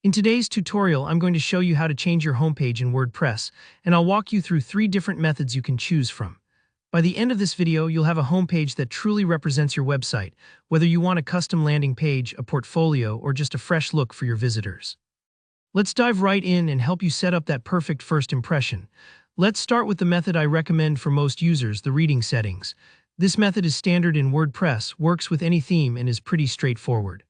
In today's tutorial, I'm going to show you how to change your homepage in WordPress, and I'll walk you through 3 different methods you can choose from. By the end of this video, you'll have a homepage that truly represents your website, whether you want a custom landing page, a portfolio, or just a fresh look for your visitors. Let's dive right in and help you set up that perfect first impression. Let's start with the method I recommend for most users, the reading settings. This method is standard in WordPress, works with any theme, and is pretty straightforward.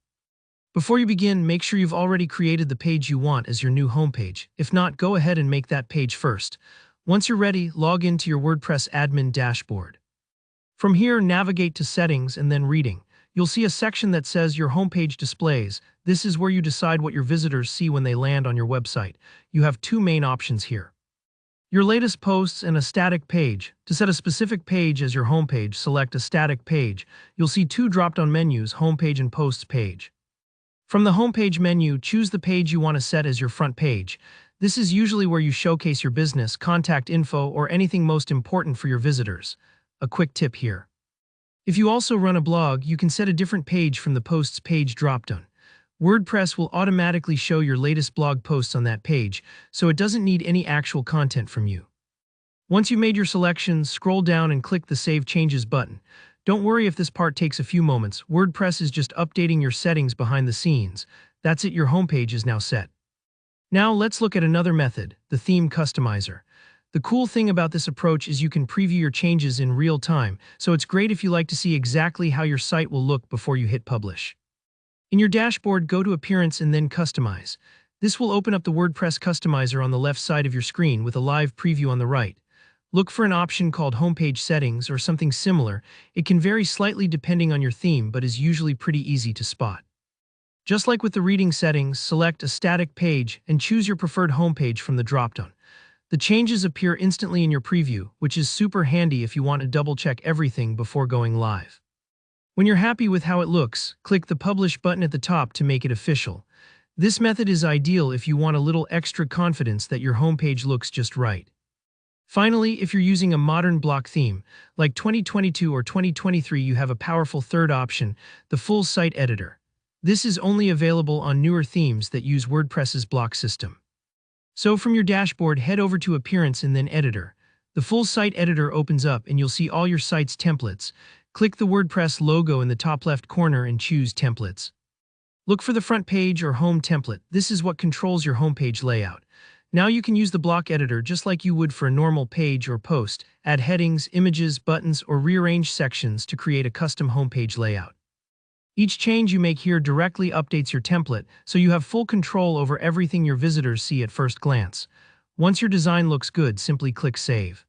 Before you begin, make sure you've already created the page you want as your new homepage. If not, go ahead and make that page first. Once you're ready, log into your WordPress admin dashboard. From here, navigate to Settings and then Reading. You'll see a section that says Your Homepage Displays. This is where you decide what your visitors see when they land on your website. You have 2 main options here: your latest posts and a static page. To set a specific page as your homepage, select a static page. You'll see 2 drop-down menus, Homepage and Posts page. From the homepage menu, choose the page you want to set as your front page. This is usually where you showcase your business, contact info, or anything most important for your visitors. A quick tip here: if you also run a blog, you can set a different page from the posts page dropdown. WordPress will automatically show your latest blog posts on that page, so it doesn't need any actual content from you. Once you've made your selections, scroll down and click the Save Changes button. Don't worry if this part takes a few moments. WordPress is just updating your settings behind the scenes. That's it, your homepage is now set. Now let's look at another method, the Theme Customizer. The cool thing about this approach is you can preview your changes in real time, so it's great if you like to see exactly how your site will look before you hit publish. In your dashboard, go to Appearance and then Customize. This will open up the WordPress Customizer on the left side of your screen with a live preview on the right. Look for an option called Homepage Settings or something similar. It can vary slightly depending on your theme, but is usually pretty easy to spot. Just like with the reading settings, select a static page and choose your preferred homepage from the dropdown. The changes appear instantly in your preview, which is super handy if you want to double-check everything before going live. When you're happy with how it looks, click the Publish button at the top to make it official. This method is ideal if you want a little extra confidence that your homepage looks just right. Finally, if you're using a modern block theme, like 2022 or 2023, you have a powerful third option, the Full Site Editor. This is only available on newer themes that use WordPress's block system. So from your dashboard, head over to Appearance and then Editor. The Full Site Editor opens up and you'll see all your site's templates. Click the WordPress logo in the top left corner and choose Templates. Look for the front page or home template. This is what controls your homepage layout. Now you can use the block editor just like you would for a normal page or post. Add headings, images, buttons, or rearrange sections to create a custom homepage layout. Each change you make here directly updates your template, so you have full control over everything your visitors see at first glance. Once your design looks good, simply click Save.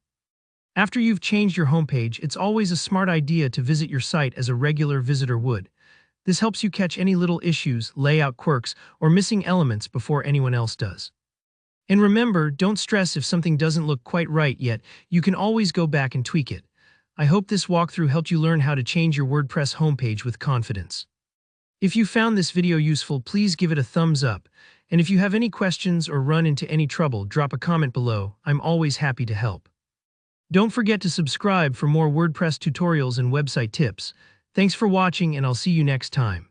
After you've changed your homepage, it's always a smart idea to visit your site as a regular visitor would. This helps you catch any little issues, layout quirks, or missing elements before anyone else does. And remember, don't stress if something doesn't look quite right yet. You can always go back and tweak it. I hope this walkthrough helped you learn how to change your WordPress homepage with confidence. If you found this video useful, please give it a thumbs up. And if you have any questions or run into any trouble, drop a comment below. I'm always happy to help. Don't forget to subscribe for more WordPress tutorials and website tips. Thanks for watching, and I'll see you next time.